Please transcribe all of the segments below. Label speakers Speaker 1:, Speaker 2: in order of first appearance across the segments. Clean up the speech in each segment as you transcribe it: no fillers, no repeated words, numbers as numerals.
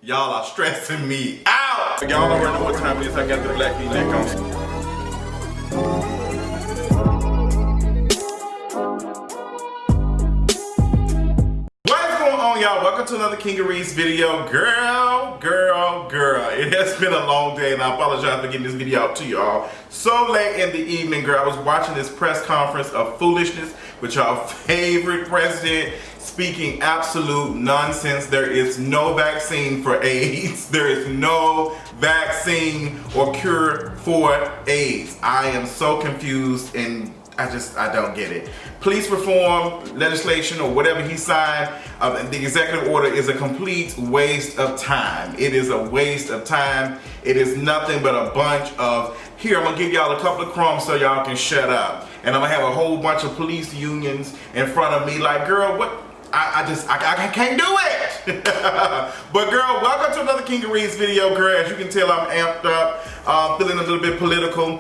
Speaker 1: Y'all are stressing me out. Y'all already know what time it is. I got the black V-neck on. What's going on, y'all? Welcome to another Kingeries video. Girl. It has been a long day, and I apologize for getting this video out to y'all so late in the evening, girl. I was watching this press conference of foolishness with y'all favorite president speaking absolute nonsense. There is no vaccine for AIDS. There is no vaccine or cure for AIDS. I am so confused, and I don't get it. Police reform legislation or whatever he signed, the executive order is a complete waste of time. It is a waste of time. It is nothing but a bunch of, here, I'm gonna give y'all a couple of crumbs so y'all can shut up. And I'm gonna have a whole bunch of police unions in front of me like, girl, what? I can't do it. But girl, welcome to another Kingeries video, girl. As you can tell, I'm amped up, feeling a little bit political.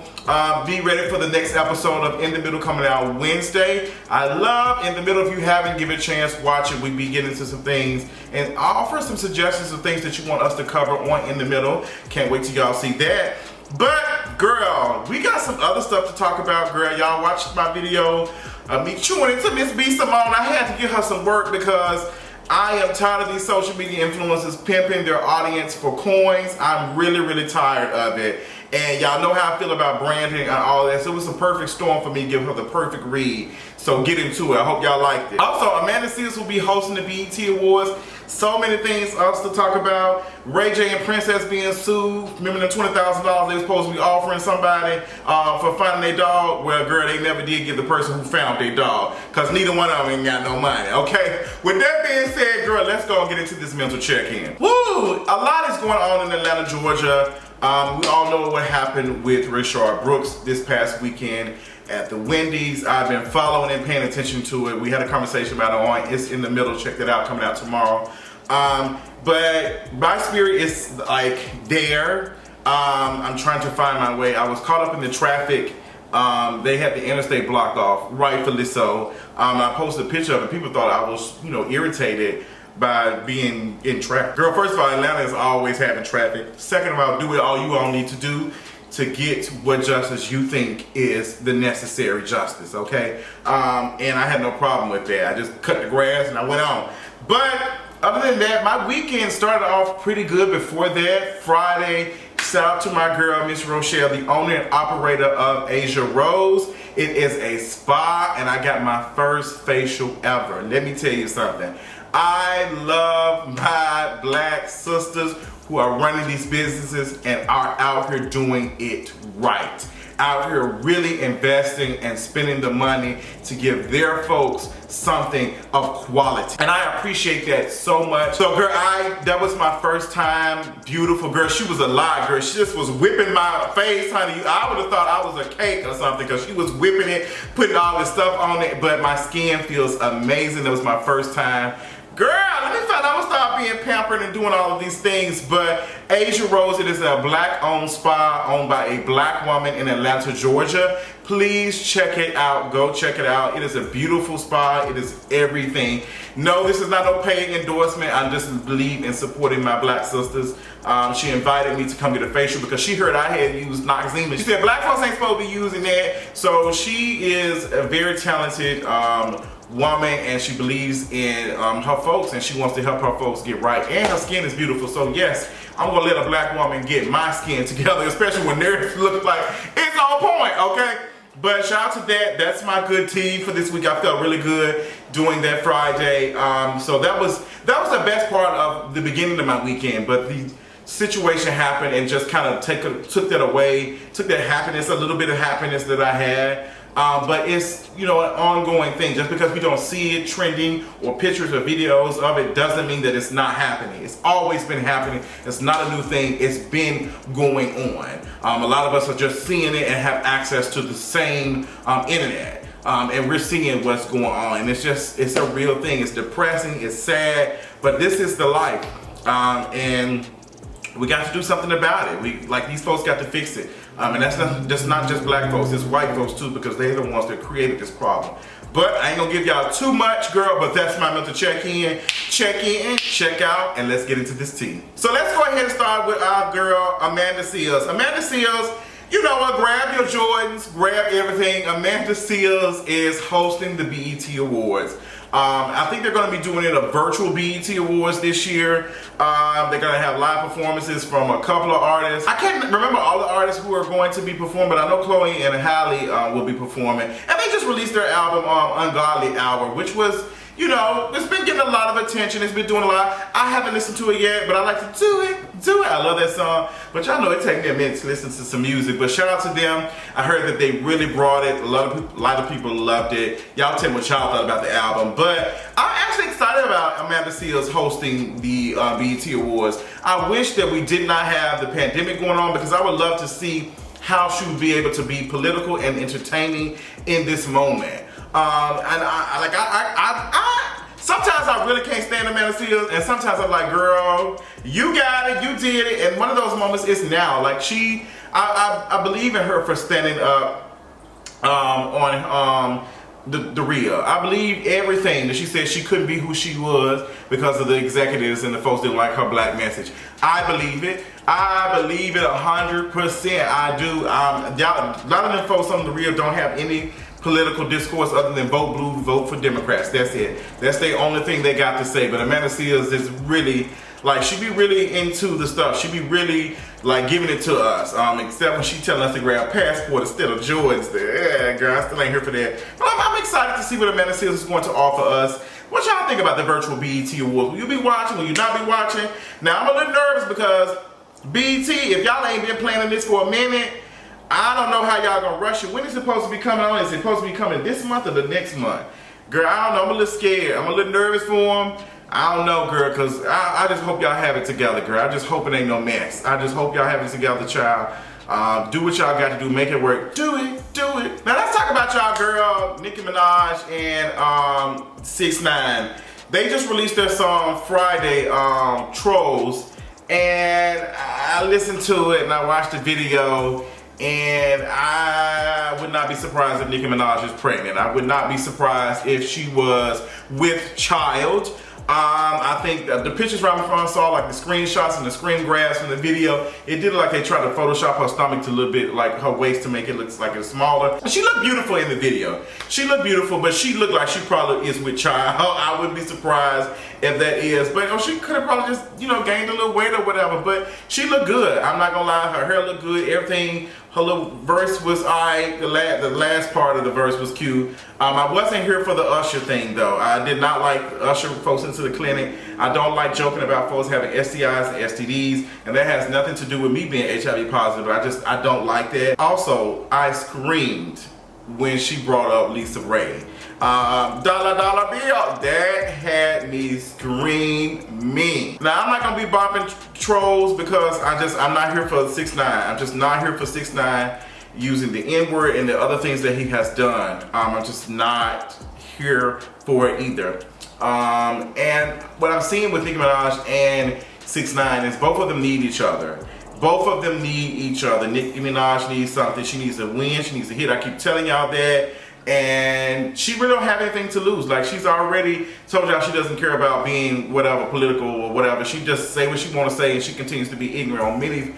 Speaker 1: Be ready for the next episode of In the Middle coming out Wednesday. I love In the Middle. If you haven't, give it a chance, watch it. We be getting into some things and I'll offer some suggestions of things that you want us to cover on In the Middle. Can't wait till y'all see that. But girl, we got some other stuff to talk about, girl. Y'all watched my video me chewing into Miss B.Simone. I had to give her some work because I am tired of these social media influencers pimping their audience for coins. I'm really tired of it. And y'all know how I feel about branding and all that. So it was a perfect storm for me to give her the perfect read. So get into it. I hope y'all liked it. Also, MsSkittlez will be hosting the BET Awards. So many things else to talk about. Ray J and Princess being sued. Remember the $20,000 they were supposed to be offering somebody for finding their dog? Well, girl, they never did give the person who found their dog, because neither one of them ain't got no money, okay? With that being said, girl, let's go and get into this mental check-in. Woo! A lot is going on in Atlanta, Georgia. We all know what happened with Rayshard Brooks this past weekend at the Wendy's. I've been following and paying attention to it. We had a conversation about it on It's in the Middle. Check that out, coming out tomorrow. But my spirit is like there. I'm trying to find my way. I was caught up in the traffic. They had the interstate blocked off, rightfully so. I posted a picture of it. People thought I was, irritated by being in traffic. Girl, first of all, Atlanta is always having traffic. Second of all, do it all you all need to do to get what justice you think is the necessary justice, okay? And I had no problem with that. I just cut the grass and I went on. But other than that, my weekend started off pretty good before that. Friday, shout out to my girl, Miss Rochelle, the owner and operator of Asia Rose. It is a spa, and I got my first facial ever. Let me tell you something. I love my black sisters who are running these businesses and are out here doing it right. Out here really investing and spending the money to give their folks something of quality. And I appreciate that so much. So girl, that was my first time. Beautiful girl. She was alive, girl. She just was whipping my face, honey. I would have thought I was a cake or something because she was whipping it, putting all this stuff on it, but my skin feels amazing. That was my first time. Girl, let me find out. I'm gonna start being pampered and doing all of these things. But Asia Rose, it is a black-owned spa owned by a black woman in Atlanta, Georgia. Please check it out. Go check it out. It is a beautiful spa. It is everything. No, this is not no paid endorsement. I just believe in supporting my black sisters. She invited me to come get a facial because she heard I had used Noxzema. She said black folks ain't supposed to be using that. So she is a very talented woman, and she believes in her folks, and she wants to help her folks get right, and her skin is beautiful. So yes, I'm gonna let a black woman get my skin together, especially when theirs looks like it's on point, okay? But shout out to that. That's my good tea for this week. I felt really good doing that Friday. So that was the best part of the beginning of my weekend. But the situation happened and just kind of took that away, took that happiness, a little bit of happiness that I had. But it's, an ongoing thing. Just because we don't see it trending or pictures or videos of it doesn't mean that it's not happening. It's always been happening. It's not a new thing. It's been going on. A lot of us are just seeing it and have access to the same internet. And we're seeing what's going on. And it's a real thing. It's depressing. It's sad. But this is the life. And we got to do something about it. These folks got to fix it. And that's not just black folks, it's white folks too, because they're the ones that created this problem. But I ain't gonna give y'all too much, girl, but that's my mental check-in, check out, and let's get into this tea. So let's go ahead and start with our girl, MsSkittlez. MsSkittlez, you know what, grab your Jordans, grab everything. MsSkittlez is hosting the BET Awards. I think they're going to be doing it a virtual BET Awards this year. They're going to have live performances from a couple of artists. I can't remember all the artists who are going to be performing, but I know Chloe and Halle will be performing. And they just released their album, Ungodly Hour, which was, you know, it's been getting a lot of attention. It's been doing a lot. I haven't listened to it yet, but I like to do it. I love that song. But y'all know it takes me a minute to listen to some music. But shout out to them. I heard that they really brought it. A lot of people loved it. Y'all tell me what y'all thought about the album. But I'm actually excited about MsSkittlez hosting the BET Awards. I wish that we did not have the pandemic going on, because I would love to see how she would be able to be political and entertaining in this moment. Sometimes I really can't stand MsSkittlez, and sometimes I'm like, girl, you got it, you did it, and one of those moments is now. Like I believe in her for standing up on the RHOA. I believe everything that she said. She couldn't be who she was because of the executives and the folks didn't like her black message. I believe it. I believe it 100%. I do. A lot of them folks on the RHOA don't have any political discourse other than vote blue, vote for Democrats. That's it. That's the only thing they got to say. But MsSkittlez is really, like, she be really into the stuff. She be really, like, giving it to us. Except when she telling us to grab passport instead of Jordans. Yeah, girl, I still ain't here for that. But I'm excited to see what MsSkittlez is going to offer us. What y'all think about the virtual BET Awards? Will you be watching? Will you not be watching? Now, I'm a little nervous because BET, if y'all ain't been planning this for a minute, I don't know how y'all gonna rush it. When is it supposed to be coming on? Is it supposed to be coming this month or the next month? Girl, I don't know. I'm a little scared. I'm a little nervous for them. I don't know, girl, because I just hope y'all have it together, girl. I just hope it ain't no mess. I just hope y'all have it together, child. Do what y'all got to do. Make it work. Do it. Do it. Now, let's talk about y'all, girl. Nicki Minaj and 6ix9ine. They just released their song Friday, Trollz. And I listened to it and I watched the video. And I would not be surprised if Nicki Minaj is pregnant. I would not be surprised if she was with child. I think the pictures right before I saw, like the screenshots and the screen grabs from the video, it did look like they tried to Photoshop her stomach to a little bit like her waist to make it look like it's smaller. She looked beautiful in the video. She looked beautiful, but she looked like she probably is with child. I wouldn't be surprised if that is. But she could have probably just, you know, gained a little weight or whatever. But she looked good. I'm not gonna lie, her hair looked good. Everything. Her little verse was alright. The last part of the verse was cute. I wasn't here for the Usher thing though. I did not like Usher folks into the clinic. I don't like joking about folks having STIs and STDs, and that has nothing to do with me being HIV positive. I don't like that. Also, I screamed when she brought up Lisa Ray. Dollar dollar bill, that had me screaming. Now I'm not gonna be bopping Trollz because I'm not here for 6ix9ine. I'm just not here for 6ix9ine using the N-word and the other things that he has done. I'm just not here for it either. And what I'm seeing with Nicki Minaj and 6ix9ine is both of them need each other. Both of them need each other. Nicki Minaj needs something. She needs to win. She needs to hit. I keep telling y'all that. And she really don't have anything to lose. Like, she's already told y'all she doesn't care about being whatever, political or whatever. She just say what she want to say, and she continues to be ignorant on many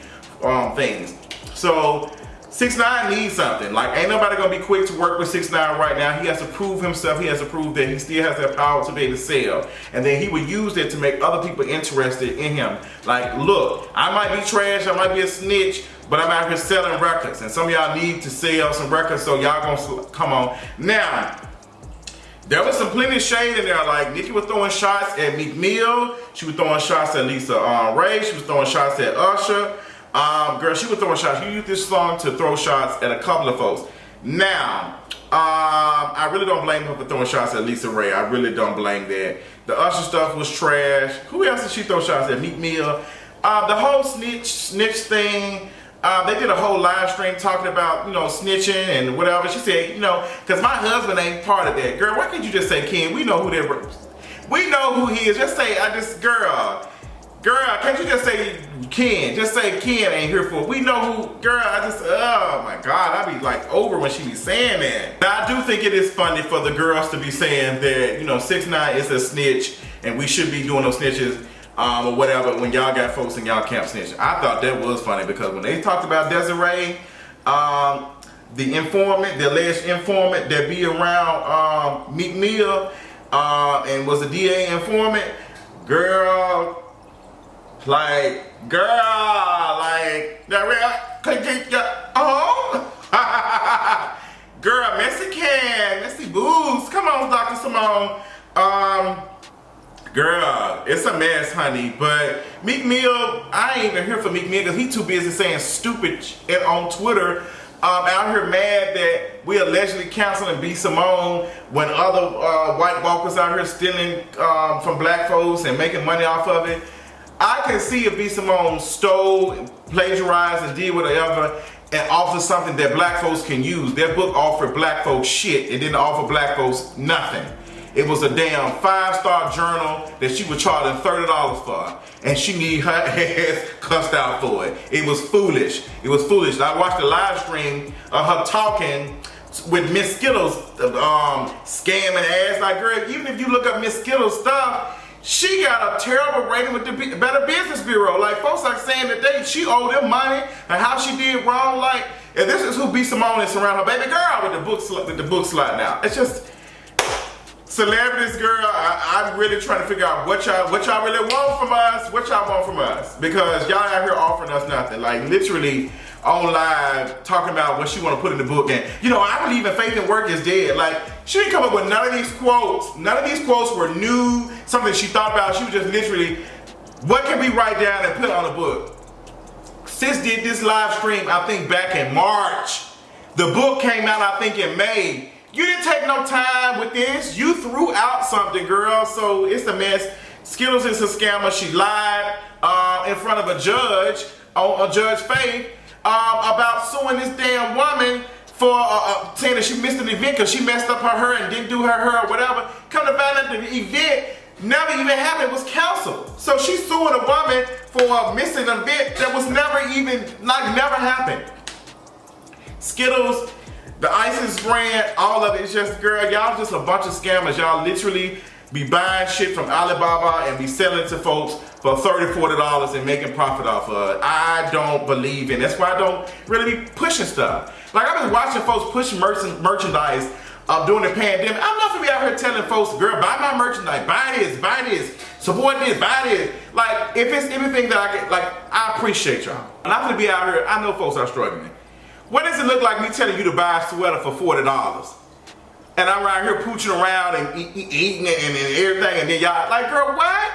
Speaker 1: things. So 6ix9ine needs something. Like, ain't nobody gonna be quick to work with 6ix9ine right now. He has to prove himself. He has to prove that he still has that power to be able to sell. And then he would use that to make other people interested in him. Like, look, I might be trash, I might be a snitch, but I'm out here selling records. And some of y'all need to sell some records, so y'all gonna come on. Now, there was some plenty of shade in there. Like, Nicki was throwing shots at Meek Mill. She was throwing shots at Lisa Ray. She was throwing shots at Usher. Girl, she was throwing shots. You used this song to throw shots at a couple of folks. Now, I really don't blame her for throwing shots at Lisa Ray. I really don't blame that. The Usher stuff was trash. Who else did she throw shots at? Meek Mill. The whole snitch thing. They did a whole live stream talking about, you know, snitching and whatever. She said, you know, because my husband ain't part of that. Girl, why can't you just say Ken? We know who they were. We know who he is. Just say, girl, can't you just say Ken, just say Ken ain't here for it. We know who, girl, oh my God, I be like over when she be saying that. Now I do think it is funny for the girls to be saying that, you know, 6ix9ine is a snitch and we should be doing those snitches or whatever when y'all got folks in y'all camp snitching. I thought that was funny because when they talked about Desiree, the informant, the alleged informant that be around Meek Mill and was a DA informant, girl, that girl, messy boobs. Come on, Dr. Simone. Girl, it's a mess, honey. But Meek Mill, I ain't even here for Meek Mill because he too busy saying stupid shit on Twitter. Out here mad that we allegedly counseling B.Simone when other white walkers out here stealing from black folks and making money off of it. I can see if B.Simone stole, plagiarized, and did whatever and offer something that black folks can use. Their book offered black folks shit. It didn't offer black folks nothing. It was a damn 5-star journal that she was charging $30 for. And she need her ass cussed out for it. It was foolish. It was foolish. I watched the live stream of her talking with MsSkittlez scamming ass. Like, girl, even if you look up MsSkittlez stuff, she got a terrible rating with the Better Business Bureau. Like, folks are saying that she owed them money and how she did wrong. Like, and this is who B.Simone is around her baby girl with the book sliding out. It's just celebrities, girl. I'm really trying to figure out what y'all really want from us. What y'all want from us? Because y'all out here offering us nothing. Like, literally on live talking about what she want to put in the book. And you know, I believe in faith and work is dead. Like, she didn't come up with none of these quotes. None of these quotes were new, something she thought about. She was just literally, what can we write down and put on a book? Sis did this live stream, I think back in March. The book came out, I think in May. You didn't take no time with this. You threw out something, girl. So it's a mess. Skittles is a scammer. She lied in front of a judge, on Judge Faith, about suing this damn woman for saying that she missed an event because she messed up her hair and didn't do her hair or whatever. Come to find out the event never even happened, it was canceled. So she's suing a woman for missing an event that was never even, never happened. Skittles, the ISIS brand, all of it is just, girl, y'all just a bunch of scammers. Y'all literally be buying shit from Alibaba and be selling it to folks for $30, $40 and making profit off of it. I don't believe in. That's why I don't really be pushing stuff. Like, I've been watching folks push merchandise during the pandemic. I'm not gonna be out here telling folks, girl, buy my merchandise, buy this, support this, buy this. Like, if it's anything that I get, like, I appreciate y'all. I'm not gonna be out here, I know folks are struggling. What does it look like me telling you to buy a sweater for $40? And I'm around here pooching around and eating it and everything, and then y'all, like, girl, what?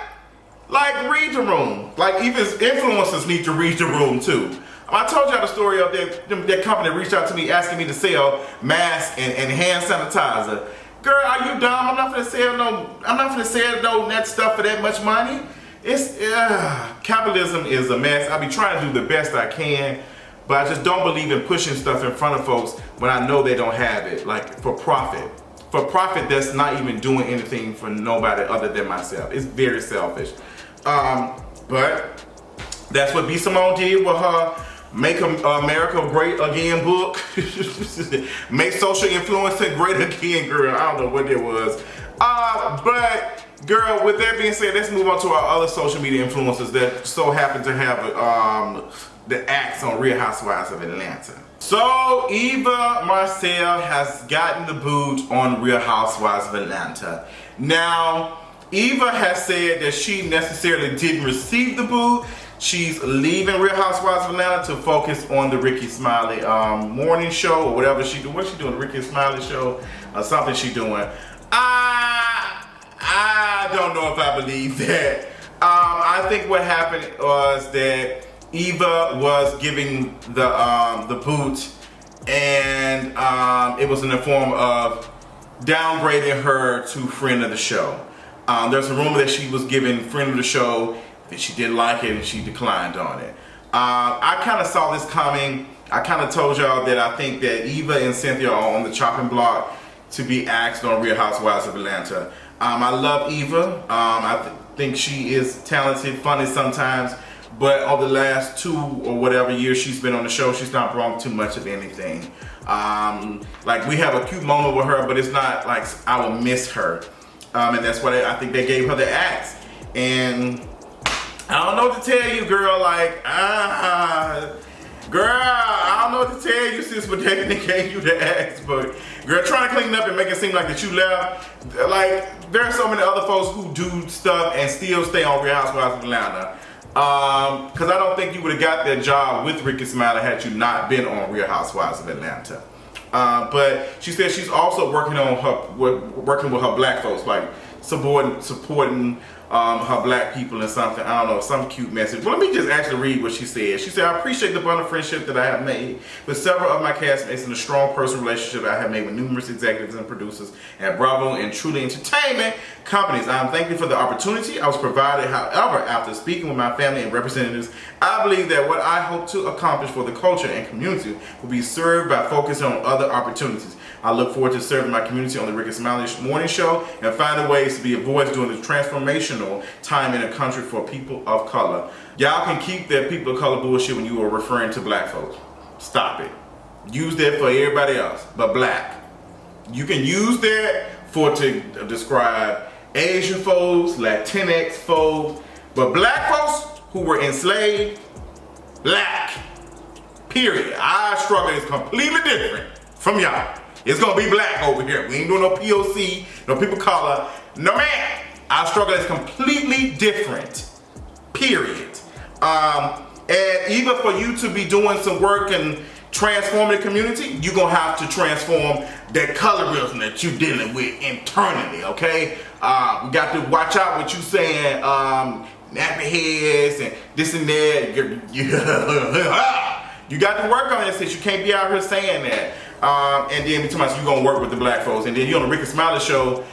Speaker 1: Like, read the room. Like, even influencers need to read the room too. I told y'all the story of that company that reached out to me asking me to sell masks and hand sanitizer. Girl, are you dumb? I'm not gonna sell no that stuff for that much money. It's capitalism is a mess. I be trying to do the best I can, but I just don't believe in pushing stuff in front of folks when I know they don't have it, like for profit. For profit that's not even doing anything for nobody other than myself. It's very selfish. But that's what B.Simone did with her Make America Great Again book. Make social influencer great again, girl. I don't know what it was. But girl, with that being said, let's move on to our other social media influencers that so happen to have the acts on Real Housewives of Atlanta. So Eva Marcille has gotten the boot on Real Housewives of Atlanta. Now, Eva has said that she necessarily didn't receive the boot. She's leaving Real Housewives of Atlanta to focus on the Ricky Smiley morning show or whatever she doing. What's she doing? The Ricky Smiley show or something she doing. I don't know if I believe that. I think what happened was that Eva was giving the boot, and it was in the form of downgrading her to friend of the show. There's a rumor that she was given friend of the show, and she didn't like it and she declined on it. I kind of saw this coming. I kind of told y'all that I think that Eva and Cynthia are on the chopping block to be asked on Real Housewives of Atlanta. I love Eva. I think she is talented, funny sometimes, but over the last 2 or whatever years she's been on the show, she's not brought too much of anything. Like we have a cute moment with her, but it's not like I will miss her. And that's why I think they gave her the axe. And I don't know what to tell you, girl. Like, girl, I don't know what to tell you, sis, but they gave you the axe. But girl, trying to clean up and make it seem like that you left. Like, there are so many other folks who do stuff and still stay on Real Housewives of Atlanta. Because I don't think you would have got that job with Ricky Smiley had you not been on Real Housewives of Atlanta. But she said she's also working with her black folks, like supporting her black people and something. I don't know, some cute message. Well, let me just actually read what she said. She said, I appreciate the bond of friendship that I have made with several of my castmates and the strong personal relationship I have made with numerous executives and producers at Bravo and Truly Entertainment companies. I am thankful for the opportunity I was provided. However, after speaking with my family and representatives, I believe that what I hope to accomplish for the culture and community will be served by focusing on other opportunities. I look forward to serving my community on the Ricky Smiley Morning Show and finding ways to be a voice during this transformational time in the country for people of color. Y'all can keep that people of color bullshit when you are referring to black folks. Stop it. Use that for everybody else, but black. You can use that to describe Asian folks, Latinx folks, but black folks who were enslaved, black. Period. Our struggle is completely different from y'all. It's gonna be black over here. We ain't doing no POC, no people of color. No man. Our struggle is completely different. Period. And even for you to be doing some work and transforming the community, you're gonna have to transform that colorism that you're dealing with internally, okay? We got to watch out what you saying, nappy heads and this and that. You got to work on that since you can't be out here saying that. And then between us, you're gonna work with the black folks. And then you're on the Ricky Smiley show.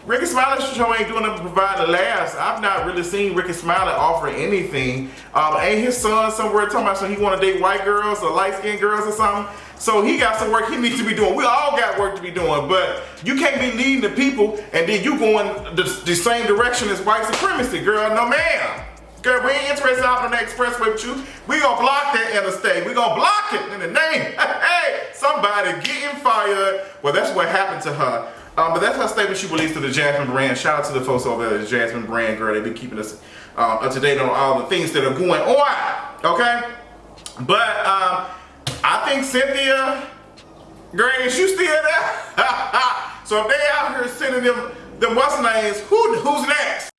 Speaker 1: Ricky Smiley show ain't doing nothing to provide the laughs. I've not really seen Ricky Smiley offer anything. Ain't his son somewhere talking about he want to date white girls or light-skinned girls or something? So he got some work he needs to be doing. We all got work to be doing, but you can't be leading the people and then you going the same direction as white supremacy, girl. No ma'am. Girl, we ain't interested out on the expressway with you. We gonna block that interstate. We gonna block it in the name. Hey, somebody getting fired. Well, that's what happened to her. But that's her statement she released to the Jasmine brand. Shout out to the folks over there at the Jasmine brand, girl. They be keeping us up to date on all the things that are going on, okay? But I think Cynthia, girl, is you still there? So if they out here sending them what's names, who's next?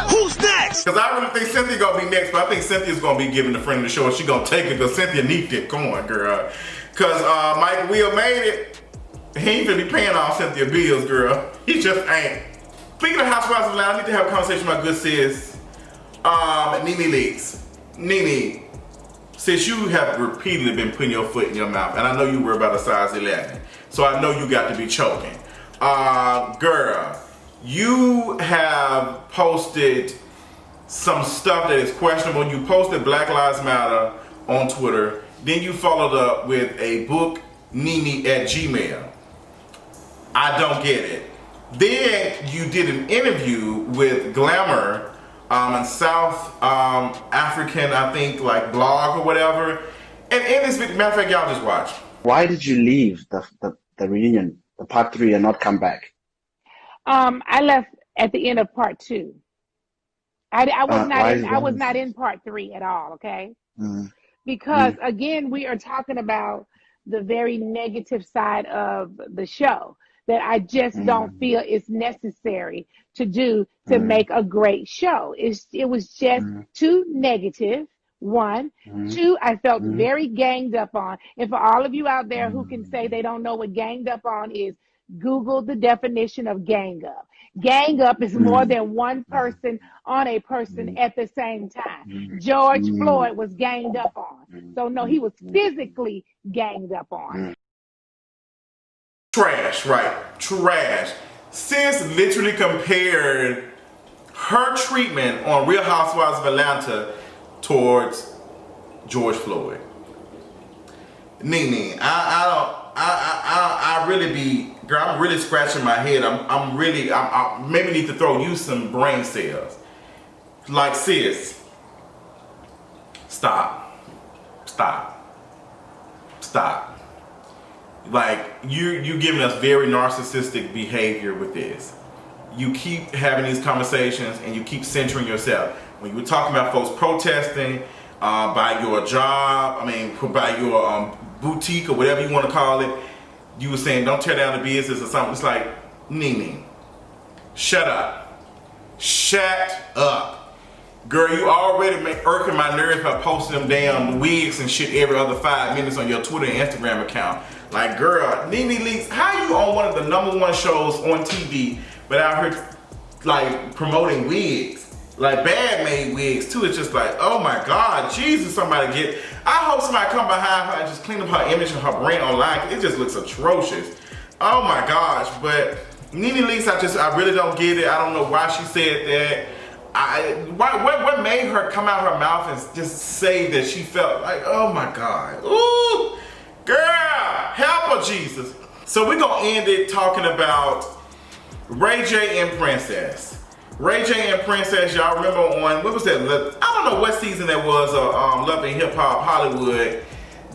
Speaker 1: Who's next? Because I really think Cynthia gonna be next, but I think Cynthia's gonna be giving the friend of the show and she gonna take it because Cynthia needs that coin, girl. Because Mike Will made it. He ain't gonna be paying all Cynthia bills, girl. He just ain't. Speaking of Housewives of Atlanta, I need to have a conversation with my good sis, Nene Leaks. Nene, since you have repeatedly been putting your foot in your mouth, and I know you were about a size 11, so I know you got to be choking. Girl, you have posted some stuff that is questionable. You posted Black Lives Matter on Twitter. Then you followed up with a book, Nene at Gmail. I don't get it. Then you did an interview with Glamour, a South African, I think, like blog or whatever. And in this video, matter of fact, y'all just watch.
Speaker 2: Why did you leave the reunion, the part 3, and not come back?
Speaker 3: I left at the end of part 2. I was not in part 3 at all, okay? Because again, we are talking about the very negative side of the show that I just don't feel is necessary to do to make a great show. It was just too negative. 1, 2, I felt very ganged up on. And for all of you out there who can say they don't know what ganged up on is, Google the definition of gang up. Gang up is more than one person on a person at the same time. George Floyd was ganged up on. So no, he was physically ganged up on.
Speaker 1: Trash, right? Trash. Sis literally compared her treatment on Real Housewives of Atlanta towards George Floyd. Nene, I really be, girl, I'm really scratching my head. I maybe need to throw you some brain cells. Like, sis, Stop. Like, you giving us very narcissistic behavior with this. You keep having these conversations and you keep centering yourself. When you were talking about folks protesting by your job, by your boutique or whatever you want to call it, you were saying don't tear down the business or something. It's like, Nene, shut up. Shut up. Girl, you already irking my nerves by posting them damn wigs and shit every other 5 minutes on your Twitter and Instagram account. Like, girl, Nene Leakes, how you on one of the #1 shows on TV, but out here like promoting wigs, like bad made wigs too? It's just like, oh my God, Jesus, I hope somebody come behind her and just clean up her image and her brand online. It just looks atrocious. Oh my gosh. But Nene Leakes, I really don't get it. I don't know why she said that. What made her come out her mouth and just say that she felt like, oh my God, ooh, girl, help her, Jesus. So we're gonna end it talking about Ray J and Princess. Ray J and Princess, y'all remember on, what was that? I don't know what season that was of Love and Hip Hop Hollywood,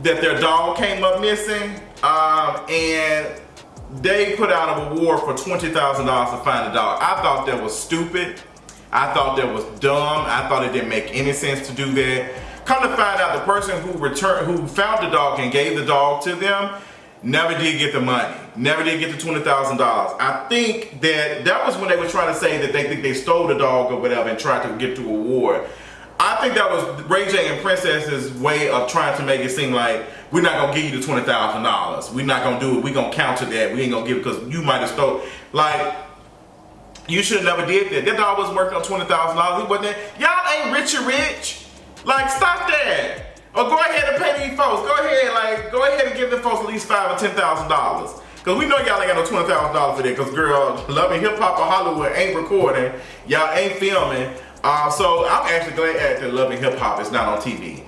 Speaker 1: that their dog came up missing, and they put out an award for $20,000 to find the dog. I thought that was stupid. I thought that was dumb. I thought it didn't make any sense to do that. Come to find out, the person who found the dog and gave the dog to them never did get the money. Never did get the $20,000. I think that was when they were trying to say that they think they stole the dog or whatever and tried to get the award. I think that was Ray J and Princess's way of trying to make it seem like we're not gonna give you the $20,000. We're not gonna do it. We're gonna counter that. We ain't gonna give it because you might have stole. Like, you should have never did that. That dog was working on $20,000. He wasn't there. Y'all ain't rich. Like, stop that. Or go ahead and pay these folks. Go ahead and give them folks at least $5,000 or $10,000. Because we know y'all ain't got no $20,000 for that. Because, girl, Love and Hip Hop or Hollywood ain't recording. Y'all ain't filming. So I'm actually glad that Love and Hip Hop is not on TV.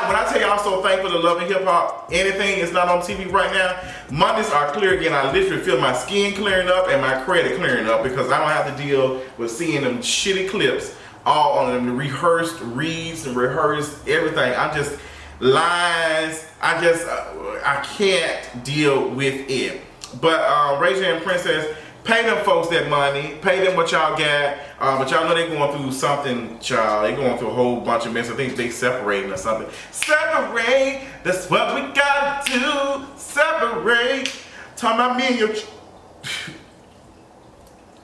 Speaker 1: When I tell you I'm so thankful to Love and Hip Hop, anything is not on TV right now. Mondays are clear again. I literally feel my skin clearing up and my credit clearing up because I don't have to deal with seeing them shitty clips all on them rehearsed reads and rehearsed everything. I'm just lies. I can't deal with it. But Ray J and Princess, pay them folks that money. Pay them what y'all got. But y'all know they going through something, child. They going through a whole bunch of mess. I think they separating or something. Separate. That's what we gotta do. Separate. Talking about me and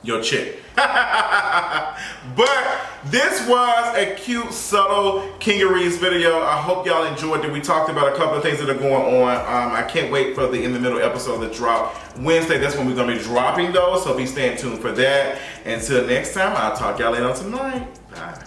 Speaker 1: your chick. But this was a cute, subtle Kingeries video. I hope y'all enjoyed it. We talked about a couple of things that are going on. I can't wait for the In the Middle episode to drop Wednesday. That's when we're going to be dropping those, so be staying tuned for that. Until next time, I'll talk y'all later tonight. Bye.